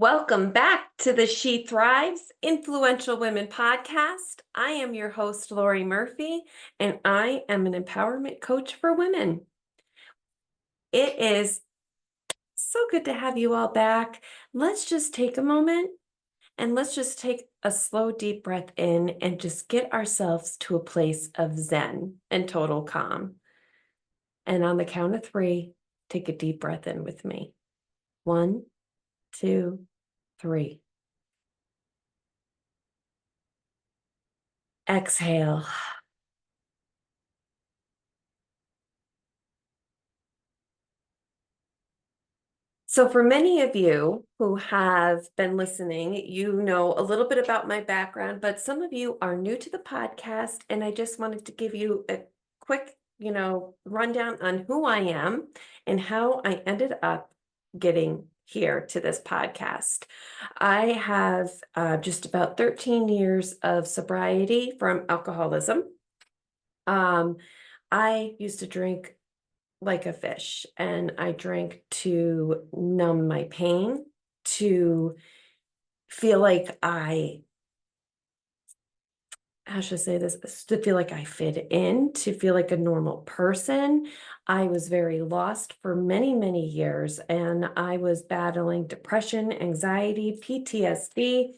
Welcome back to the She Thrives Influential Women podcast. I am your host, Lori Murphy, and I am an empowerment coach for women. It is so good to have you all back. Let's just take a moment and let's just take a slow, deep breath in and just get ourselves to a place of Zen and total calm. And on the count of three, take a deep breath in with me. 1, 2, 3. Exhale. So for many of you who have been listening, you know a little bit about my background, but some of you are new to the podcast, and I just wanted to give you a quick, rundown on who I am and how I ended up getting here to this podcast. I have just about 13 years of sobriety from alcoholism. I used to drink like a fish, and I drank to numb my pain, to feel like how should I say this? To feel like I fit in, to feel like a normal person. I was very lost for many, many years, and I was battling depression, anxiety, PTSD,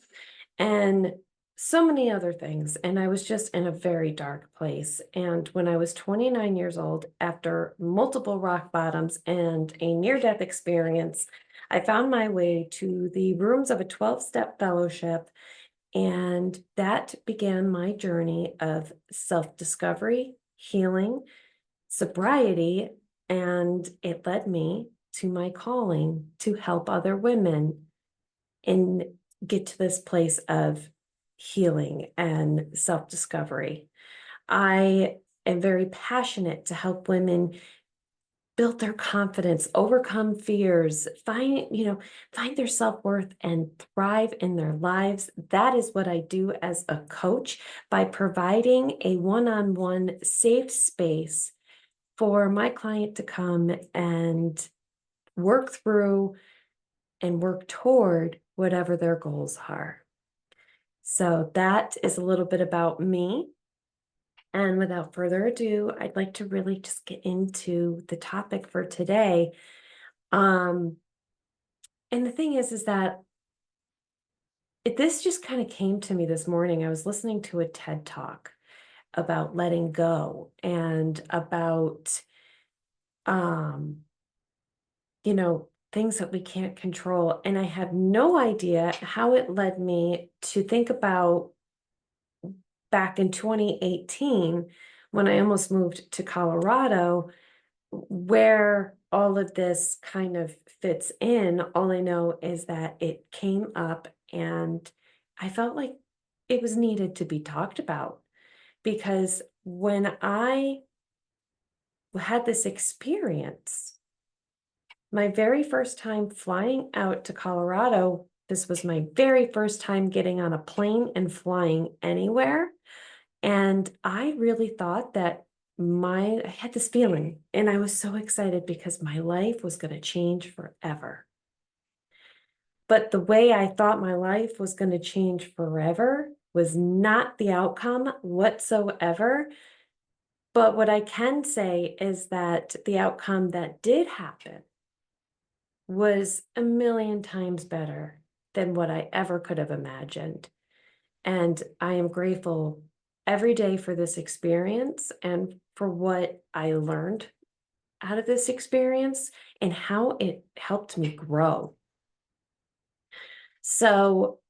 and so many other things. And I was just in a very dark place. And when I was 29 years old, after multiple rock bottoms and a near-death experience, I found my way to the rooms of a 12-step fellowship. And that began my journey of self-discovery, healing, sobriety, and it led me to my calling to help other women and get to this place of healing and self-discovery. I am very passionate to help women build their confidence, overcome fears, find their self-worth and thrive in their lives. That is what I do as a coach by providing a one-on-one safe space for my client to come and work through and work toward whatever their goals are. So that is a little bit about me. And without further ado, I'd like to really just get into the topic for today. And the thing is that this just kind of came to me this morning. I was listening to a TED Talk about letting go and about, things that we can't control. And I have no idea how it led me to think about back in 2018, when I almost moved to Colorado, where all of this kind of fits in. All I know is that it came up and I felt like it was needed to be talked about, because when I had this experience, my very first time flying out to Colorado, this was my very first time getting on a plane and flying anywhere. And I really thought that I had this feeling, and I was so excited because my life was going to change forever. But the way I thought my life was going to change forever was not the outcome whatsoever. But what I can say is that the outcome that did happen was a million times better than what I ever could have imagined. And I am grateful every day for this experience and for what I learned out of this experience and how it helped me grow. So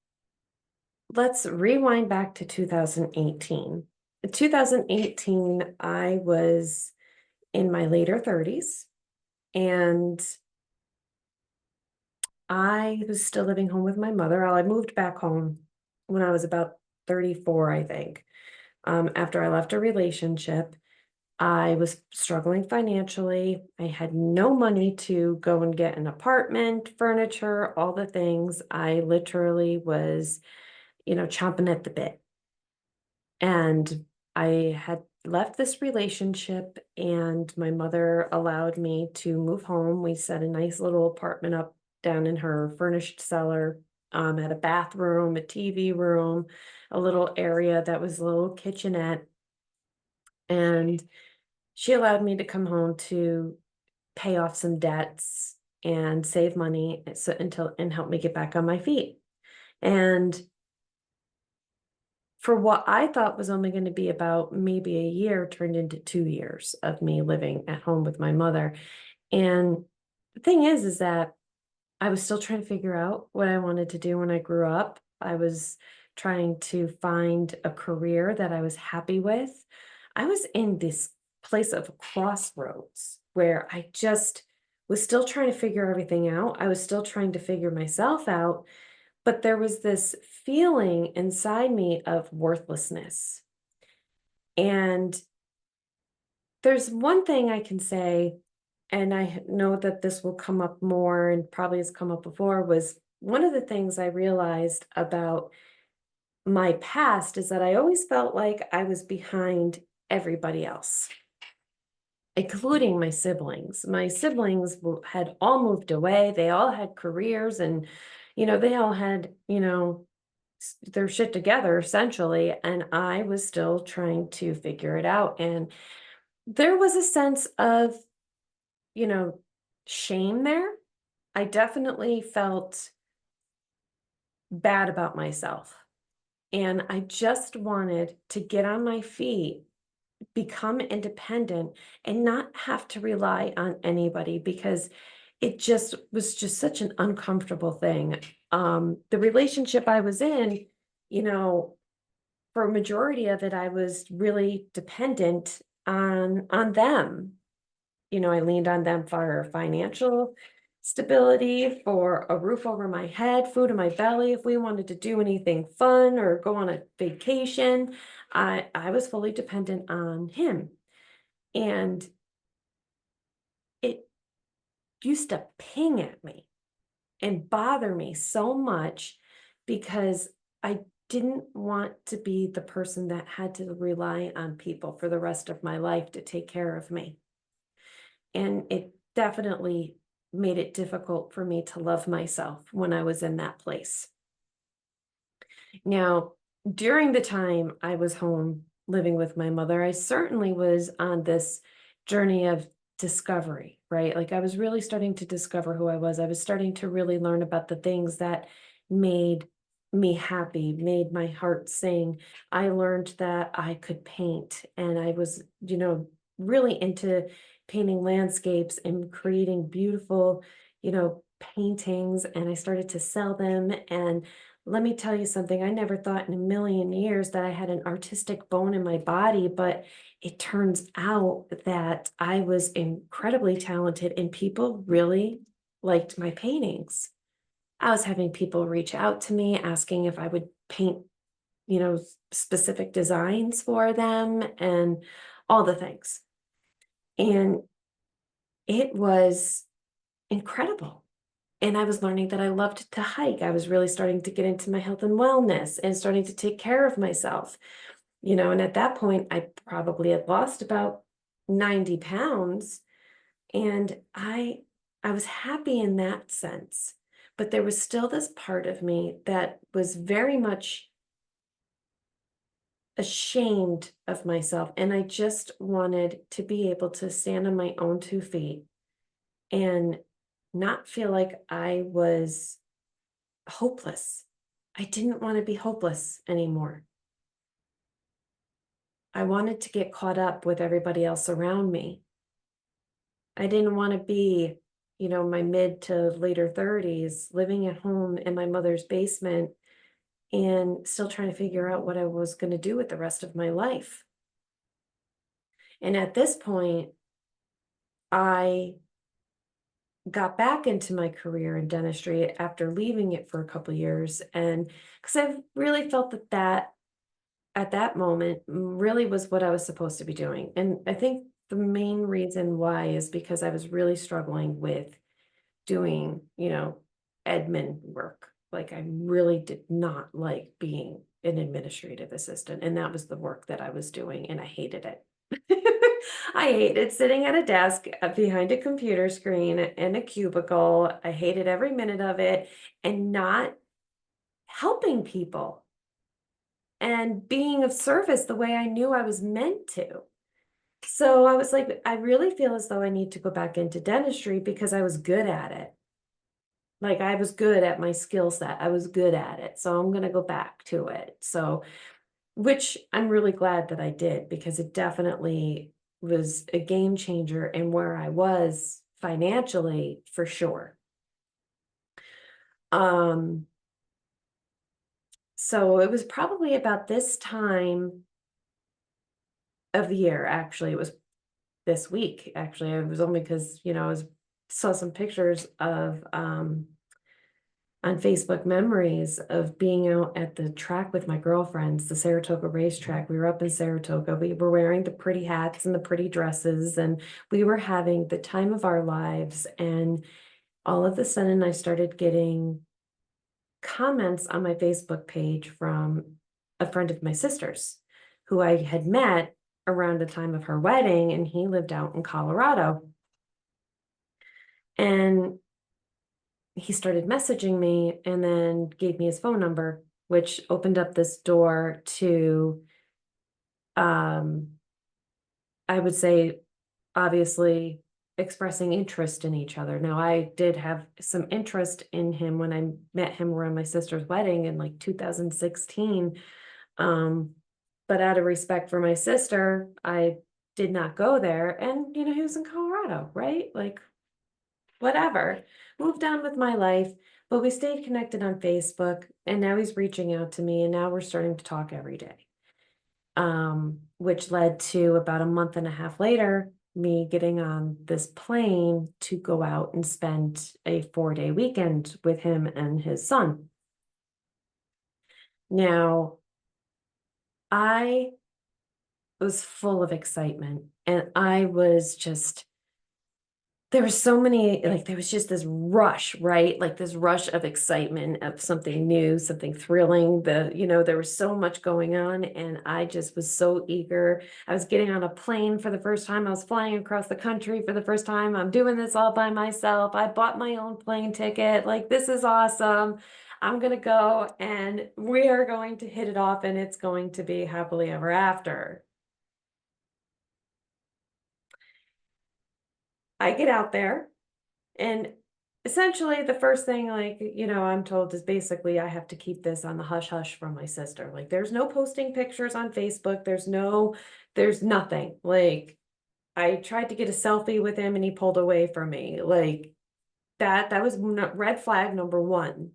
let's rewind back to 2018. In 2018, I was in my later 30s, and I was still living home with my mother. I moved back home when I was about 34, I think. After I left a relationship, I was struggling financially. I had no money to go and get an apartment, furniture, all the things. I literally was, chomping at the bit. And I had left this relationship, and my mother allowed me to move home. We set a nice little apartment up down in her furnished cellar, had a bathroom, a TV room, a little area that was a little kitchenette. And she allowed me to come home to pay off some debts and save money until and help me get back on my feet. And for what I thought was only going to be about maybe a year turned into 2 years of me living at home with my mother. And the thing is that I was still trying to figure out what I wanted to do when I grew up. I was trying to find a career that I was happy with. I was in this place of crossroads where I just was still trying to figure everything out. I was still trying to figure myself out, but there was this feeling inside me of worthlessness. And there's one thing I can say, and know that this will come up more and probably has come up before, was one of the things I realized about my past is that I always felt like I was behind everybody else, including my siblings. My siblings had all moved away. They all had careers and, they all had, their shit together essentially. And I was still trying to figure it out. And there was a sense of, you know, shame there. I definitely felt bad about myself. And I just wanted to get on my feet, become independent, and not have to rely on anybody because it just was just such an uncomfortable thing. The relationship I was in, you know, for a majority of it, I was really dependent on them. I leaned on them for financial stability, for a roof over my head, food in my belly. If we wanted to do anything fun or go on a vacation, I was fully dependent on him. And it used to ping at me and bother me so much because I didn't want to be the person that had to rely on people for the rest of my life to take care of me. And it definitely made it difficult for me to love myself when I was in that place. Now, during the time I was home living with my mother, I certainly was on this journey of discovery, right? Like I was really starting to discover who I was. I was starting to really learn about the things that made me happy, made my heart sing. I learned that I could paint and I was, really into painting landscapes and creating beautiful, paintings. And I started to sell them. And let me tell you something, I never thought in a million years that I had an artistic bone in my body, but it turns out that I was incredibly talented and people really liked my paintings. I was having people reach out to me asking if I would paint, specific designs for them and all the things. And it was incredible. And I was learning that I loved to hike. I was really starting to get into my health and wellness and starting to take care of myself. And at that point, I probably had lost about 90 pounds. And I was happy in that sense. But there was still this part of me that was very much ashamed of myself. And I just wanted to be able to stand on my own 2 feet and not feel like I was hopeless. I didn't want to be hopeless anymore. I wanted to get caught up with everybody else around me. I didn't want to be, my mid to later 30s living at home in my mother's basement and still trying to figure out what I was going to do with the rest of my life. And at this point, I got back into my career in dentistry after leaving it for a couple years. And because I really felt that at that moment really was what I was supposed to be doing. And I think the main reason why is because I was really struggling with doing, admin work. Like I really did not like being an administrative assistant. And that was the work that I was doing and I hated it. I hated sitting at a desk behind a computer screen in a cubicle. I hated every minute of it and not helping people and being of service the way I knew I was meant to. So I was like, I really feel as though I need to go back into dentistry because I was good at it. Like I was good at my skill set. I was good at it. So I'm going to go back to it. So, which I'm really glad that I did because it definitely was a game changer in where I was financially for sure. Um, so it was probably about this time of the year, actually. It was this week, actually. It was only because, I saw some pictures of on Facebook memories of being out at the track with my girlfriends, the Saratoga racetrack. We were up in Saratoga. We were wearing the pretty hats and the pretty dresses, and we were having the time of our lives. And all of a sudden, I started getting comments on my Facebook page from a friend of my sister's who I had met around the time of her wedding, and he lived out in Colorado. And he started messaging me and then gave me his phone number, which opened up this door to, um, I would say, obviously expressing interest in each other. Now, I did have some interest in him when I met him around my sister's wedding in like 2016. Um, but out of respect for my sister, I did not go there. And, he was in Colorado, right? Like, whatever. Moved on with my life, but we stayed connected on Facebook, and now he's reaching out to me, and now we're starting to talk every day. Which led to about a month and a half later, me getting on this plane to go out and spend a 4-day weekend with him and his son. Now, I was full of excitement, and I was just there were so many, like, there was just this rush, right? Like this rush of excitement of something new, something thrilling. There was so much going on, and I just was so eager. I was getting on a plane for the first time. I was flying across the country for the first time. I'm doing this all by myself. I bought my own plane ticket. Like, this is awesome. I'm going to go and we are going to hit it off, and it's going to be happily ever after. I get out there. And essentially, the first thing, like, I'm told is basically I have to keep this on the hush hush from my sister. Like, there's no posting pictures on Facebook. There's nothing. Like, I tried to get a selfie with him and he pulled away from me. Like, that was red flag number one.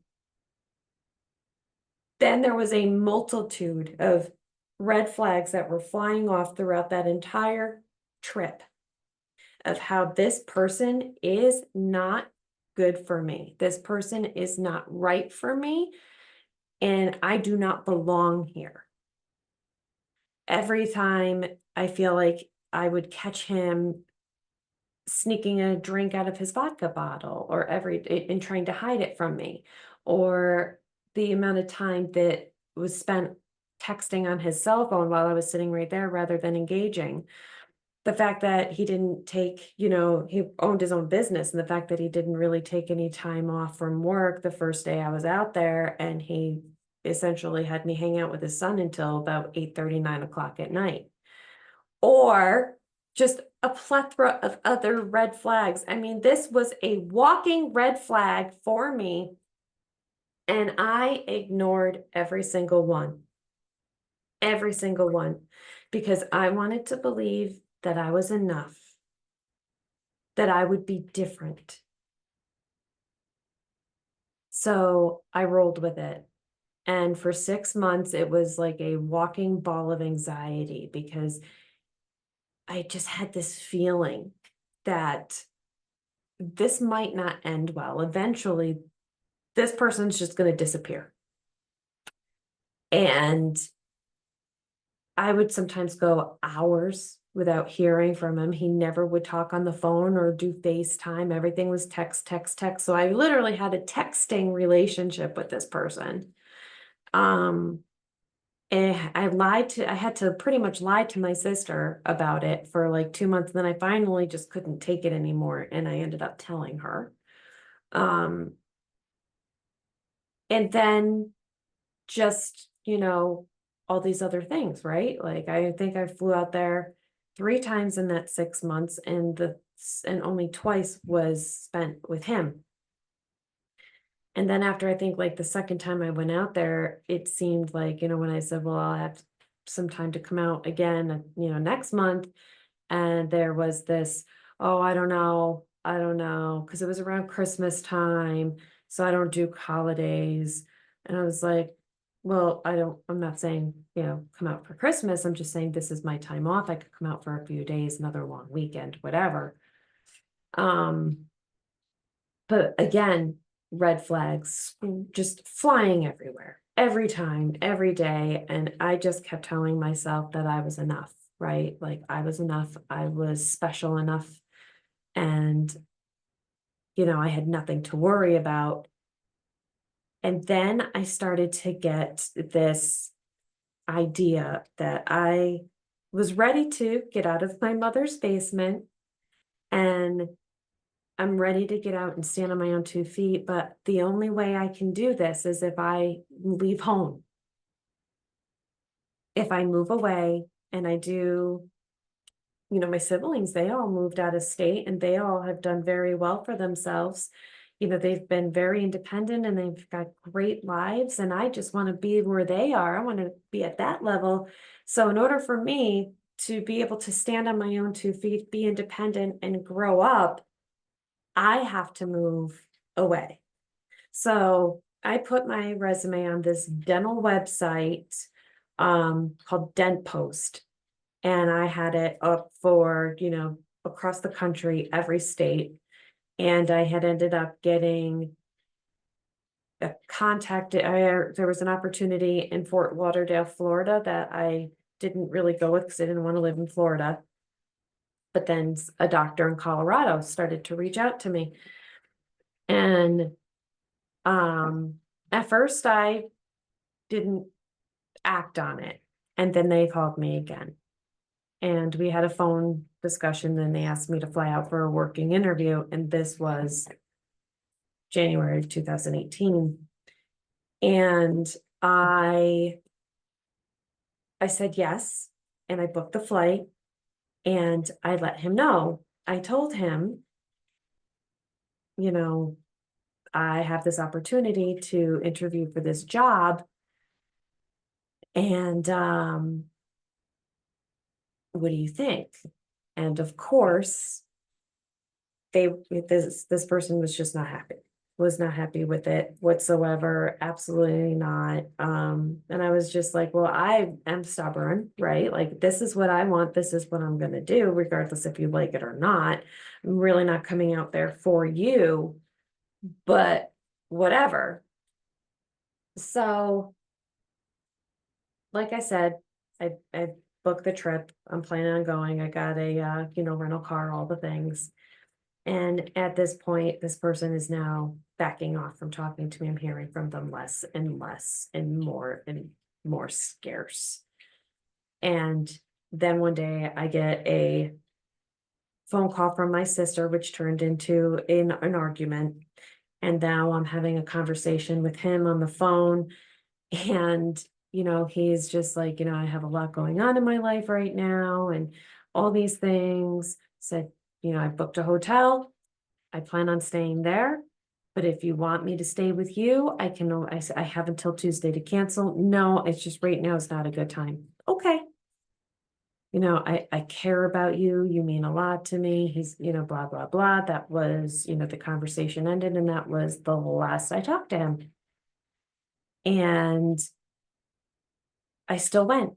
Then there was a multitude of red flags that were flying off throughout that entire trip of how this person is not good for me. This person is not right for me, and I do not belong here. Every time I feel like I would catch him sneaking a drink out of his vodka bottle, or and trying to hide it from me, or the amount of time that was spent texting on his cell phone while I was sitting right there rather than engaging. The fact that he didn't take, he owned his own business, and the fact that he didn't really take any time off from work the first day I was out there, and he essentially had me hang out with his son until about 8:30, 9 o'clock at night. Or just a plethora of other red flags. I mean, this was a walking red flag for me, and I ignored every single one. Every single one, because I wanted to believe that I was enough, that I would be different. So I rolled with it. And for 6 months, it was like a walking ball of anxiety because I just had this feeling that this might not end well. Eventually, this person's just going to disappear. And I would sometimes go hours without hearing from him. He never would talk on the phone or do FaceTime. Everything was text, text, text. So I literally had a texting relationship with this person. Um, I had to pretty much lie to my sister about it for like 2 months. Then I finally just couldn't take it anymore. And I ended up telling her. Um, and then just, all these other things, right? Like I think I flew out there 3 times in that 6 months, and only twice was spent with him. And then after I think like the second time I went out there, it seemed like, when I said, well, I'll have some time to come out again, next month. And there was this, oh, I don't know, because it was around Christmas time. So I don't do holidays. And I was like, well, I'm not saying, come out for Christmas. I'm just saying this is my time off. I could come out for a few days, another long weekend, whatever. Um, but again, red flags just flying everywhere, every time, every day. And I just kept telling myself that I was enough, right? Like I was enough. I was special enough. And, I had nothing to worry about. And then I started to get this idea that I was ready to get out of my mother's basement, and I'm ready to get out and stand on my own 2 feet. But the only way I can do this is if I leave home, if I move away. And I do, my siblings, they all moved out of state and they all have done very well for themselves. They've been very independent and they've got great lives. And I just want to be where they are. I want to be at that level. So, in order for me to be able to stand on my own 2 feet, be independent, and grow up, I have to move away. So I put my resume on this dental website called Dent Post, and I had it up for, across the country, every state. And I had ended up getting contacted. There was an opportunity in Fort Lauderdale, Florida that I didn't really go with because I didn't want to live in Florida. But then a doctor in Colorado started to reach out to me. And at first I didn't act on it. And then they called me again. And we had a phone discussion. Then they asked me to fly out for a working interview. And this was January of 2018. And I said yes. And I booked the flight and I let him know. I told him, you know, I have this opportunity to interview for this job. And what do you think? And of course, this person was just not happy, was not happy with it whatsoever. Absolutely not. And I was just like, well, I am stubborn, right? Like, this is what I want. This is what I'm going to do, regardless if you like it or not. I'm really not coming out there for you, but whatever. So, like I said, I booked the trip. I'm planning on going. I got a, rental car, all the things. And at this point, this person is now backing off from talking to me. I'm hearing from them less and less and more scarce. And then one day I get a phone call from my sister, which turned into an argument. And now I'm having a conversation with him on the phone. And, he's just like, I have a lot going on in my life right now and all these things. Said, I booked a hotel. I plan on staying there. But if you want me to stay with you, I have until Tuesday to cancel. No, it's just right now is not a good time. Okay. I care about you. You mean a lot to me. He's, blah, blah, blah. That was, the conversation ended, and that was the last I talked to him. And I still went.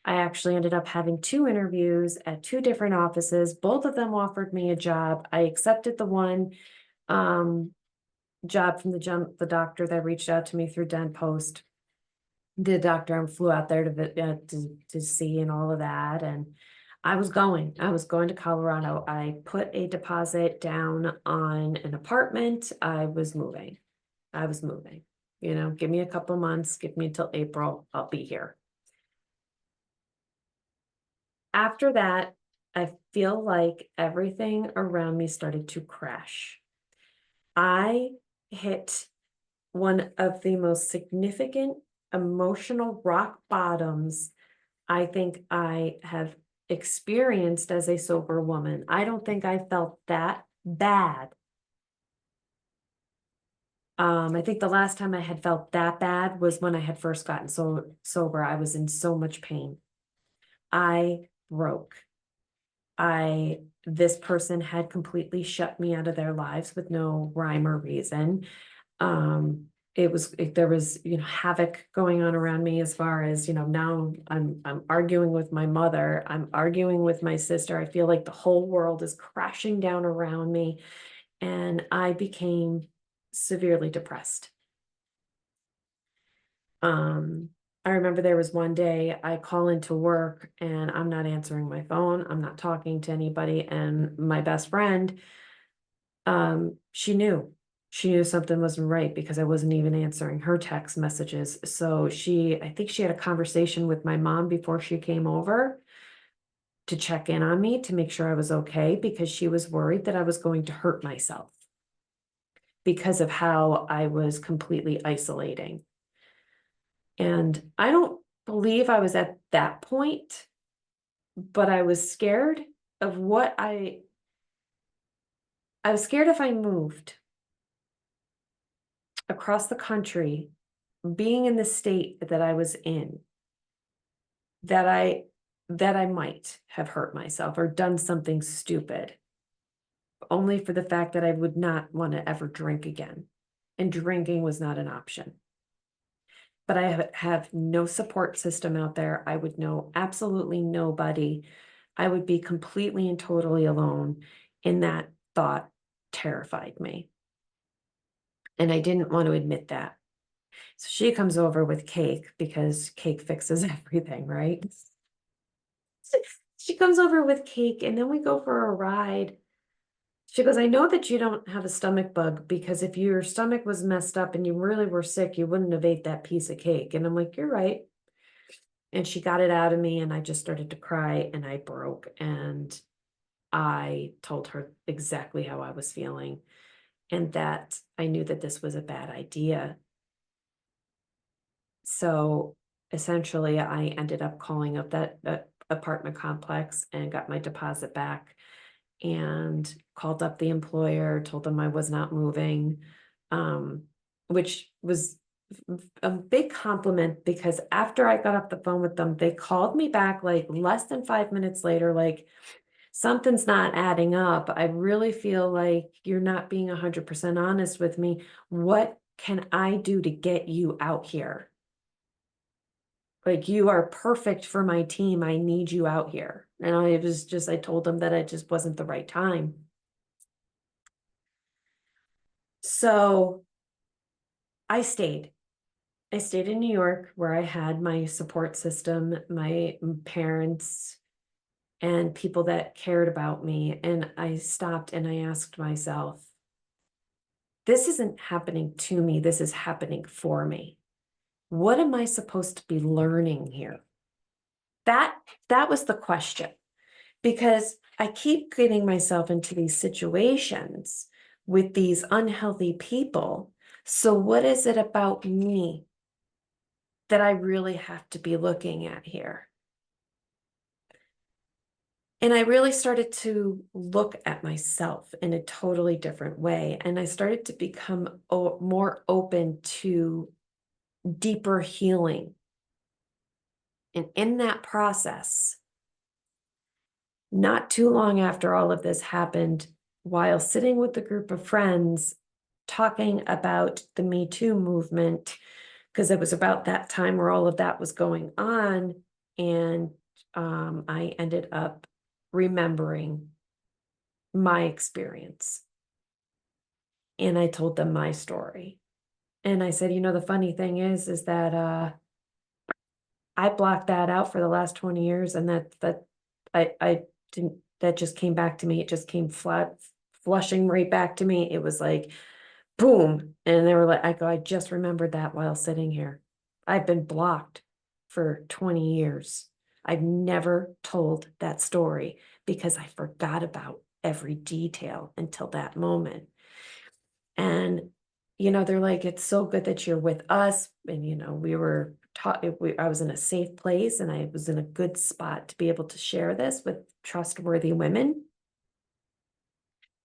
I actually ended up having 2 interviews at 2 different offices. Both of them offered me a job. I accepted the one job from the doctor that reached out to me through Dent Post. The doctor flew out there to see and all of that. And I was going to Colorado. I put a deposit down on an apartment. I was moving. Give me a couple months, give me till April, I'll be here. After that, I feel like everything around me started to crash. I hit one of the most significant emotional rock bottoms I think I have experienced as a sober woman. I don't think I felt that bad. I think the last time I had felt that bad was when I had first gotten sober. I was in so much pain. I broke. This person had completely shut me out of their lives with no rhyme or reason. There was, havoc going on around me as far as, now I'm arguing with my mother, I'm arguing with my sister. I feel like the whole world is crashing down around me, and I became severely depressed. Um, I remember there was one day I call into work and I'm not answering my phone, I'm not talking to anybody, and my best friend, she knew. She knew something wasn't right because I wasn't even answering her text messages. So I think she had a conversation with my mom before she came over to check in on me to make sure I was okay, because she was worried that I was going to hurt myself because of how I was completely isolating. And I don't believe I was at that point, but I was scared of I was scared if I moved across the country, being in the state that I was in, that I might have hurt myself or done something stupid, only for the fact that I would not want to ever drink again. And drinking was not an option. But I have no support system out there. I would know absolutely nobody. I would be completely and totally alone. And that thought terrified me. And I didn't want to admit that. So she comes over with cake because cake fixes everything, right? She comes over with cake and then we go for a ride. She goes, I know that you don't have a stomach bug, because if your stomach was messed up and you really were sick, you wouldn't have ate that piece of cake. And I'm like, you're right. And she got it out of me and I just started to cry and I broke, and I told her exactly how I was feeling and that I knew that this was a bad idea. So essentially, I ended up calling up that apartment complex and got my deposit back, and called up the employer, told them I was not moving, which was a big compliment, because after I got off the phone with them, they called me back like less than 5 minutes later, like, something's not adding up. I really feel like you're not being 100% honest with me. What can I do to get you out here? Like, you are perfect for my team. I need you out here. And I told them that it just wasn't the right time. So I stayed. I stayed in New York, where I had my support system, my parents, and people that cared about me. And I stopped and I asked myself, this isn't happening to me, this is happening for me. What am I supposed to be learning here? That was the question, because I keep getting myself into these situations with these unhealthy people. So what is it about me that I really have to be looking at here? And I really started to look at myself in a totally different way. And I started to become more open to deeper healing. And in that process, not too long after all of this happened, while sitting with a group of friends talking about the Me Too movement, because it was about that time where all of that was going on, and I ended up remembering my experience. And I told them my story. And I said, the funny thing is that I blocked that out for the last 20 years, and that I didn't, that just came back to me. It just came flushing right back to me. It was like boom. And they were like, I go, I just remembered that while sitting here. I've been blocked for 20 years. I've never told that story because I forgot about every detail until that moment. And, they're like, it's so good that you're with us. And, we were taught, I was in a safe place and I was in a good spot to be able to share this with trustworthy women.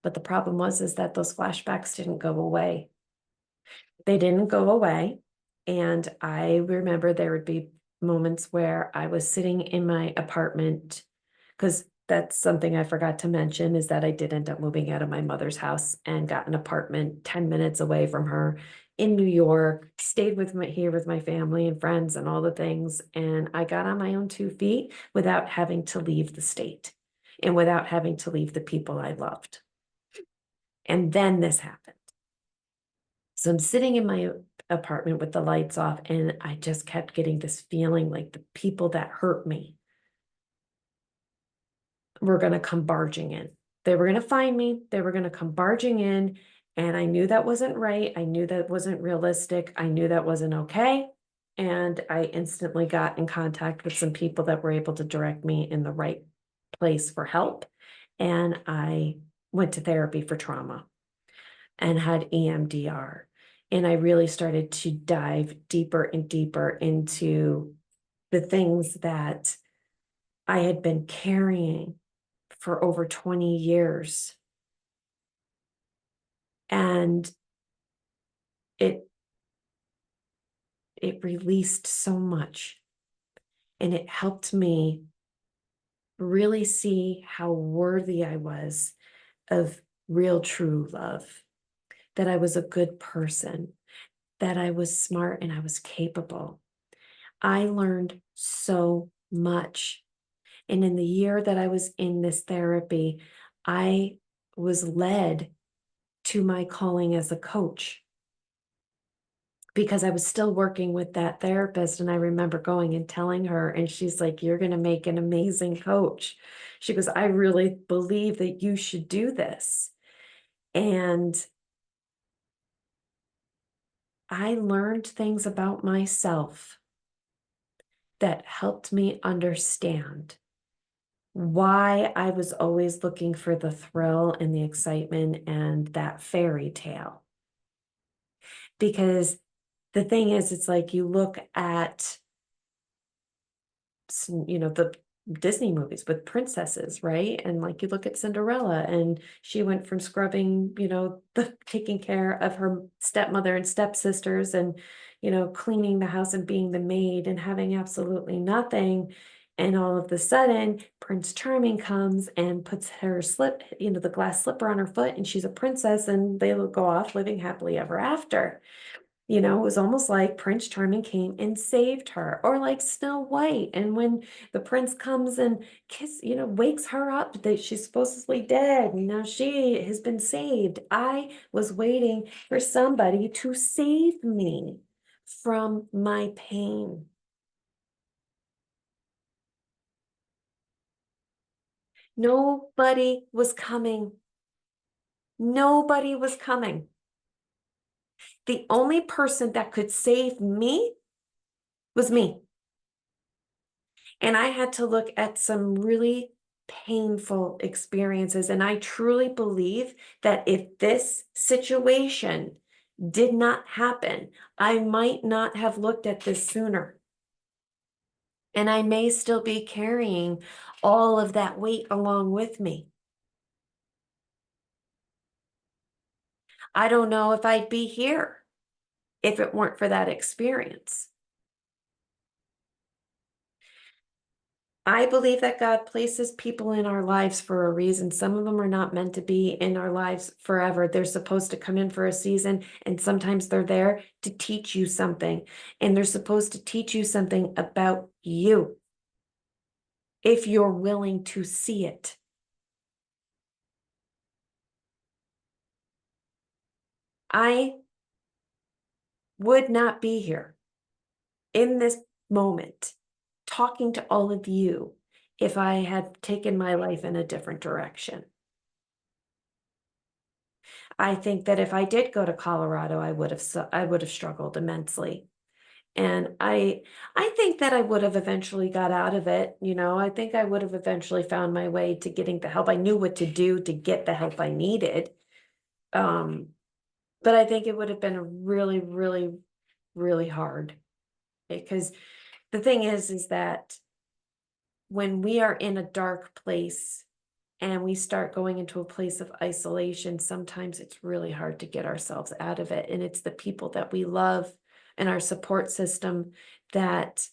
But the problem is that those flashbacks didn't go away. They didn't go away. And I remember there would be moments where I was sitting in my apartment, because that's something I forgot to mention is that I did end up moving out of my mother's house and got an apartment 10 minutes away from her in New York, stayed here with my family and friends and all the things. And I got on my own 2 feet without having to leave the state and without having to leave the people I loved. And then this happened. So I'm sitting in my apartment with the lights off, and I just kept getting this feeling like the people that hurt me were going to come barging in. They were going to find me, they were going to come barging in. And I knew that wasn't right. I knew that wasn't realistic. I knew that wasn't okay. And I instantly got in contact with some people that were able to direct me in the right place for help. And I went to therapy for trauma and had EMDR. And I really started to dive deeper and deeper into the things that I had been carrying for over 20 years. And it it released so much, and it helped me really see how worthy I was of real true love, that I was a good person, that I was smart and I was capable. I learned so much. And in the year that I was in this therapy, I was led to my calling as a coach because I was still working with that therapist. And I remember going and telling her, and she's like, "You're going to make an amazing coach." She goes, "I really believe that you should do this." And I learned things about myself that helped me understand why I was always looking for the thrill and the excitement and that fairy tale. Because the thing is, it's like you look at, the Disney movies with princesses, right? And like you look at Cinderella, and she went from scrubbing, the taking care of her stepmother and stepsisters and, cleaning the house and being the maid and having absolutely nothing. And all of the sudden, Prince Charming comes and puts her the glass slipper on her foot, and she's a princess, and they go off living happily ever after. It was almost like Prince Charming came and saved her, or like Snow White. And when the prince comes and wakes her up that she's supposedly dead, and now she has been saved. I was waiting for somebody to save me from my pain. Nobody was coming. Nobody was coming. The only person that could save me was me. And I had to look at some really painful experiences. And I truly believe that if this situation did not happen, I might not have looked at this sooner. And I may still be carrying all of that weight along with me. I don't know if I'd be here if it weren't for that experience. I believe that God places people in our lives for a reason. Some of them are not meant to be in our lives forever. They're supposed to come in for a season, and sometimes they're there to teach you something. And they're supposed to teach you something about you if you're willing to see it. I would not be here in this moment talking to all of you if I had taken my life in a different direction. I think that if I did go to Colorado, I would have struggled immensely. And I think that I would have eventually got out of it, you know, I think I would have eventually found my way to getting the help. I knew what to do to get the help I needed. Um, but I think it would have been really, really, really hard because the thing is that when we are in a dark place and we start going into a place of isolation, sometimes it's really hard to get ourselves out of it. And it's the people that we love and our support system that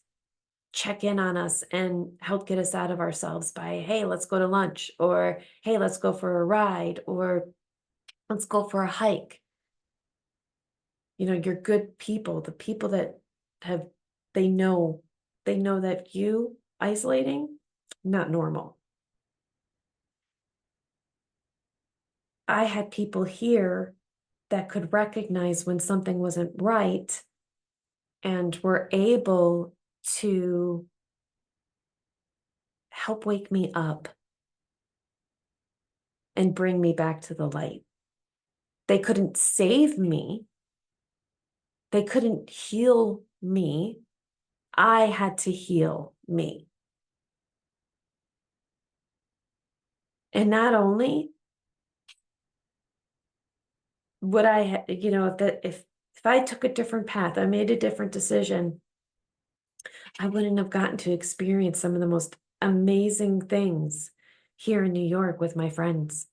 check in on us and help get us out of ourselves by, hey, let's go to lunch, or hey, let's go for a ride, or let's go for a hike. You know, you're good people, the people that have, they know, they know that you isolating, not normal. I had people here that could recognize when something wasn't right and were able to help wake me up and bring me back to the light. They couldn't save me. They couldn't heal me. I had to heal me. And not only would you know, if I took a different path, I made a different decision, I wouldn't have gotten to experience some of the most amazing things here in New York with my friends.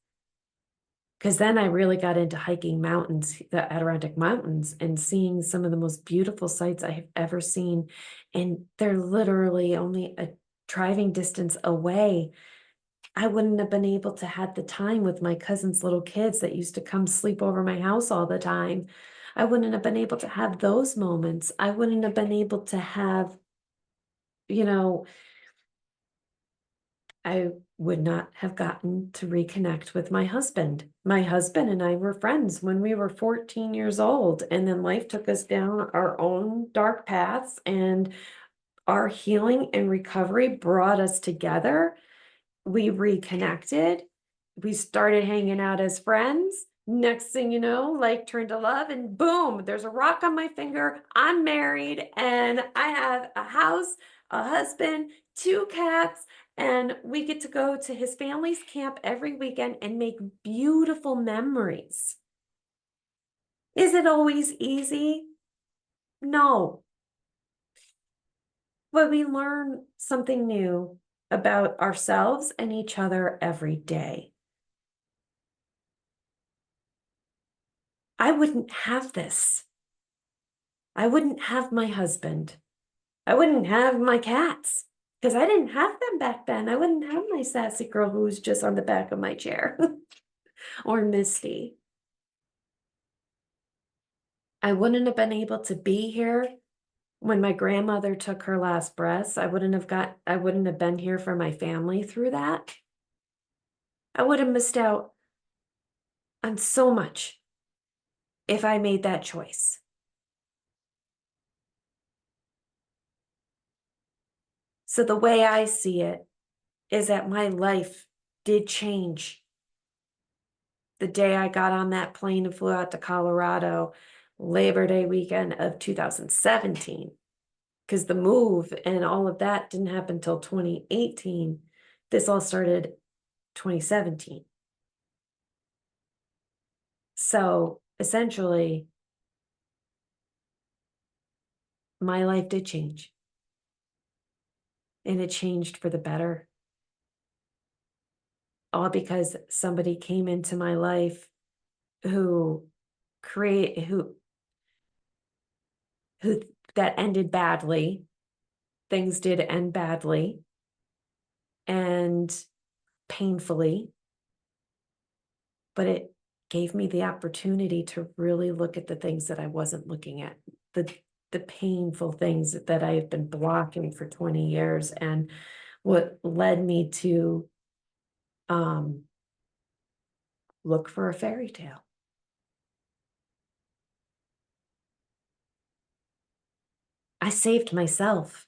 Because then I really got into hiking mountains, the Adirondack Mountains, and seeing some of the most beautiful sights I have ever seen. And they're literally only a driving distance away. I wouldn't have been able to have the time with my cousin's little kids that used to come sleep over my house all the time. I wouldn't have been able to have those moments. I wouldn't have been able to have, you know, I would not have gotten to reconnect with my husband. My husband and I were friends when we were 14 years old, and then life took us down our own dark paths, and our healing and recovery brought us together. We reconnected. We started hanging out as friends. Next thing you know, like turned to love, and boom, there's a rock on my finger. I'm married and I have a house, a husband, two cats, and we get to go to his family's camp every weekend and make beautiful memories. Is it always easy? No, but we learn something new about ourselves and each other every day. I wouldn't have this. I wouldn't have my husband. I wouldn't have my cats because I didn't have them back then. I wouldn't have my sassy girl who was just on the back of my chair or Misty. I wouldn't have been able to be here when my grandmother took her last breaths. I wouldn't have been here for my family through that. I would have missed out on so much if I made that choice. So the way I see it is that my life did change the day I got on that plane and flew out to Colorado, Labor Day weekend of 2017, because the move and all of that didn't happen until 2018. This all started 2017. So essentially, my life did change, and it changed for the better, all because somebody came into my life who create who that ended badly. Things did end badly and painfully, but it gave me the opportunity to really look at the things that I wasn't looking at, the the painful things that I've been blocking for 20 years, and what led me to um look for a fairy tale. I saved myself,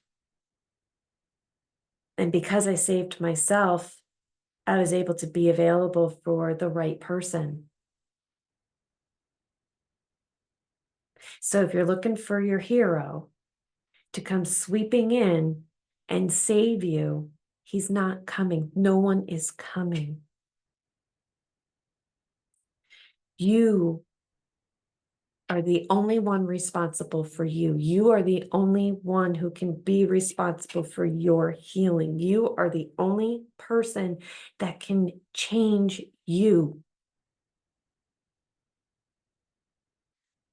and because I saved myself, I was able to be available for the right person. So if you're looking for your hero to come sweeping in and save you, he's not coming. No one is coming. You are the only one responsible for you. You are the only one who can be responsible for your healing. You are the only person that can change you.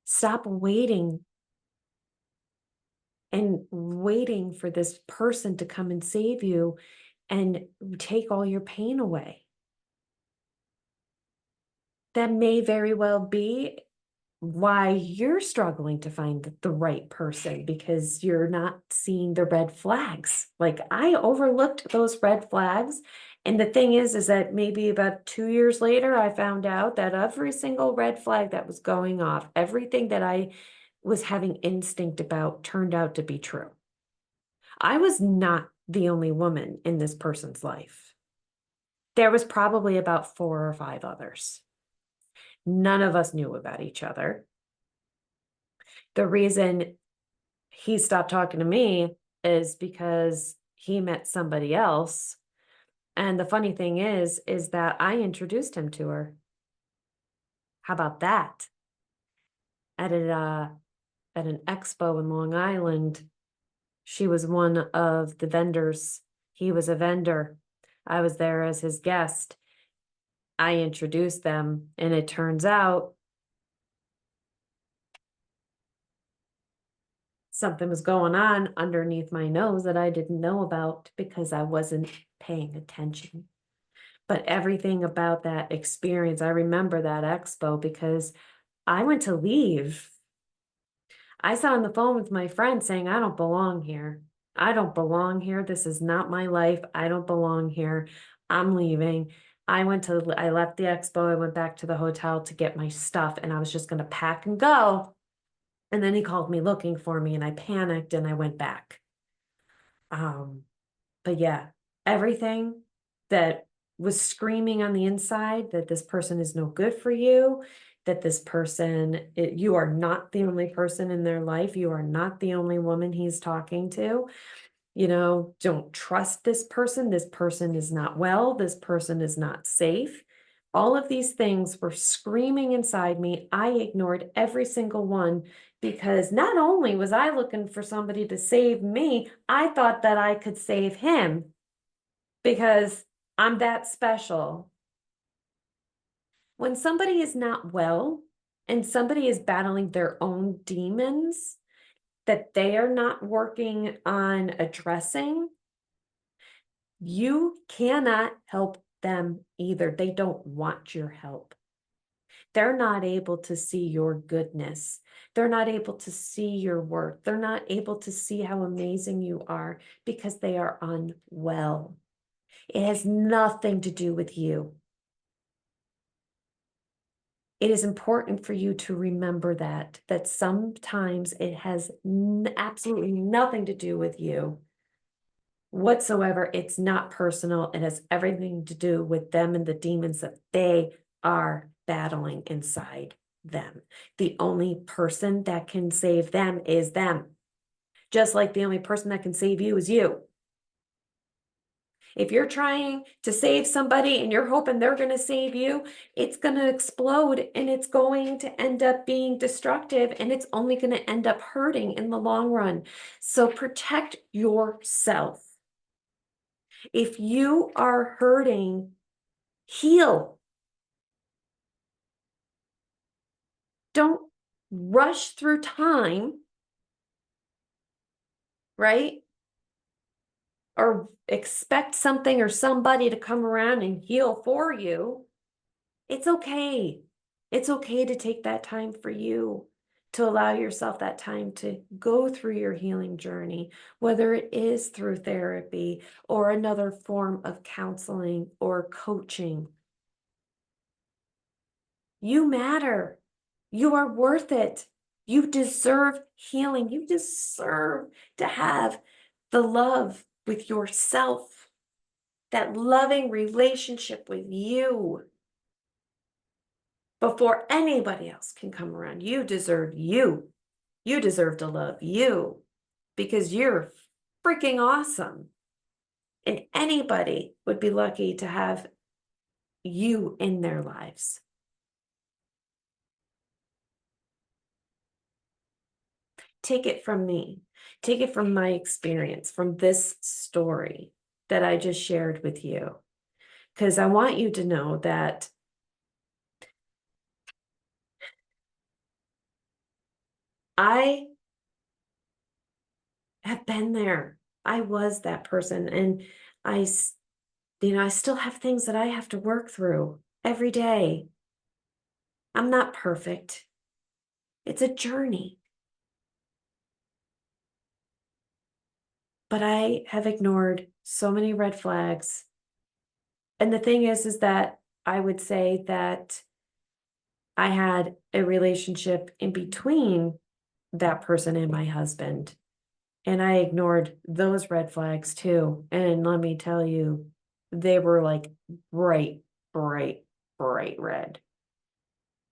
Stop waiting and waiting for this person to come and save you and take all your pain away. That may very well be why you're struggling to find the right person, because you're not seeing the red flags. Like, I overlooked those red flags. And the thing is that maybe about 2 years later, I found out that every single red flag that was going off, everything that I was having instinct about turned out to be true. I was not the only woman in this person's life. There was probably about 4 or 5 others. None of us knew about each other. The reason he stopped talking to me is because he met somebody else. And the funny thing is that I introduced him to her. How about that? At at an expo in Long Island, she was one of the vendors. He was a vendor. I was there as his guest. I introduced them, and it turns out something was going on underneath my nose that I didn't know about because I wasn't paying attention. But everything about that experience, I remember that expo because I went to leave. I sat on the phone with my friend saying, I don't belong here. I don't belong here. This is not my life. I don't belong here. I'm leaving. I left the expo. I went back to the hotel to get my stuff, and I was just going to pack and go. And then he called me looking for me, and I panicked and I went back. But yeah, everything that was screaming on the inside that this person is no good for you, that this person, you are not the only person in their life. You are not the only woman he's talking to. Don't trust this person. This person is not well. This person is not safe. All of these things were screaming inside me. I ignored every single one because not only was I looking for somebody to save me, I thought that I could save him because I'm that special. When somebody is not well and somebody is battling their own demons that they are not working on addressing, you cannot help them either. They don't want your help. They're not able to see your goodness. They're not able to see your worth. They're not able to see how amazing you are because they are unwell. It has nothing to do with you. It is important for you to remember that sometimes it has absolutely nothing to do with you whatsoever. It's not personal. It has everything to do with them and the demons that they are battling inside them. The only person that can save them is them. Just like the only person that can save you is you. If you're trying to save somebody and you're hoping they're going to save you, it's going to explode and it's going to end up being destructive and it's only going to end up hurting in the long run. So protect yourself. If you are hurting, heal. Don't rush through time, right? Or expect something or somebody to come around and heal for you. It's okay. It's okay to take that time for you, to allow yourself that time to go through your healing journey, whether it is through therapy or another form of counseling or coaching. You matter. You are worth it. You deserve healing. You deserve to have the love with yourself, that loving relationship with you before anybody else can come around. You deserve you. You deserve to love you because you're freaking awesome. And anybody would be lucky to have you in their lives. Take it from me. Take it from my experience, from this story that I just shared with you. Because I want you to know that I have been there. I was that person. And I, I still have things that I have to work through every day. I'm not perfect. It's a journey. But I have ignored so many red flags. And the thing is that I would say that I had a relationship in between that person and my husband. And I ignored those red flags too. And let me tell you, they were like bright, bright, bright red.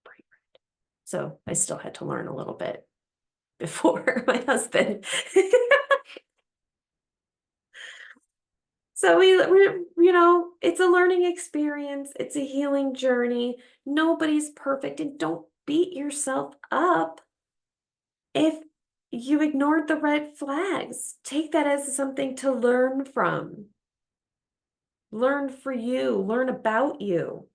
Bright red. So I still had to learn a little bit before my husband. So it's a learning experience. It's a healing journey. Nobody's perfect, and don't beat yourself up if you ignored the red flags. Take that as something to learn from. Learn for you, learn about you.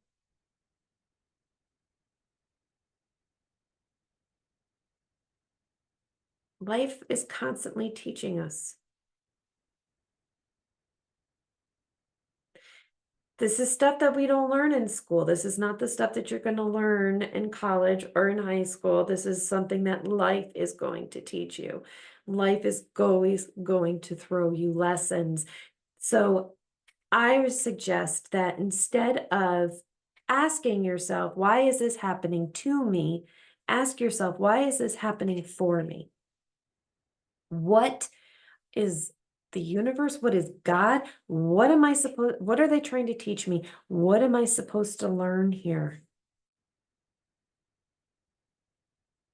Life is constantly teaching us. This is stuff that we don't learn in school. This is not the stuff that you're going to learn in college or in high school. This is something that life is going to teach you. Life is always going to throw you lessons. So I would suggest that instead of asking yourself, why is this happening to me? Ask yourself, why is this happening for me? What is the universe? What is God? What are they trying to teach me? What am I supposed to learn here?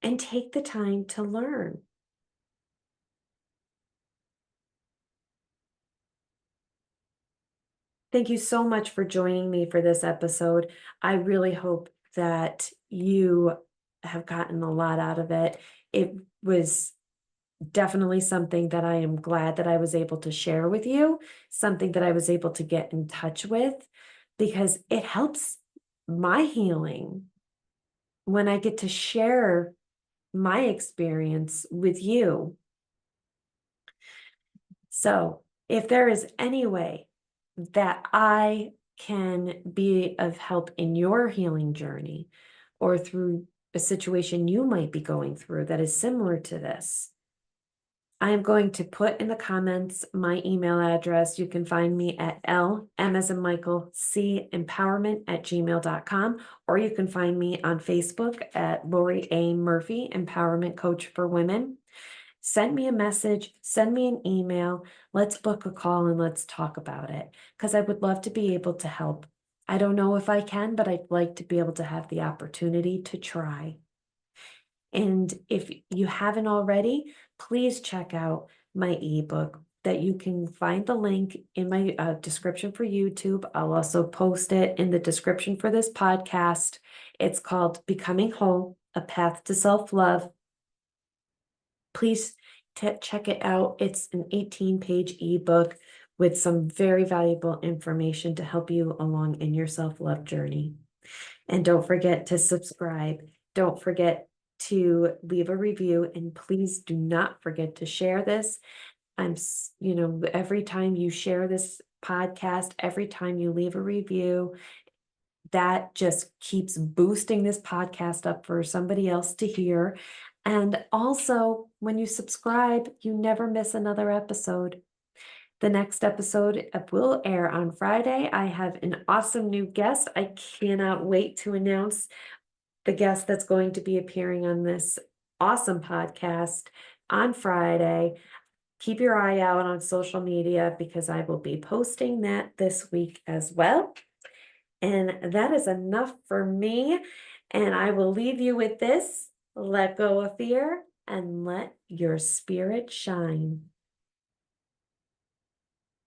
And take the time to learn. Thank you so much for joining me for this episode. I really hope that you have gotten a lot out of it. It was definitely something that I am glad that I was able to share with you, something that I was able to get in touch with, because it helps my healing when I get to share my experience with you. So, if there is any way that I can be of help in your healing journey or through a situation you might be going through that is similar to this, I am going to put in the comments my email address. You can find me at M as in Michael, C empowerment@gmail.com, or you can find me on Facebook at Lori A. Murphy, Empowerment Coach for Women. Send me a message, send me an email. Let's book a call and let's talk about it, because I would love to be able to help. I don't know if I can, but I'd like to be able to have the opportunity to try. And if you haven't already, please check out my ebook that you can find the link in my description for YouTube. I'll also post it in the description for this podcast. It's called Becoming Whole, A Path to Self-Love. Please check it out. It's an 18-page ebook with some very valuable information to help you along in your self-love journey. And don't forget to subscribe. Don't forget to leave a review, and please do not forget to share this. Every time you share this podcast, every time you leave a review, that just keeps boosting this podcast up for somebody else to hear. And also, when you subscribe, you never miss another episode. The next episode will air on Friday. I have an awesome new guest. I cannot wait to announce the guest that's going to be appearing on this awesome podcast on Friday. Keep your eye out on social media because I will be posting that this week as well. And that is enough for me. And I will leave you with this: let go of fear, and let your spirit shine.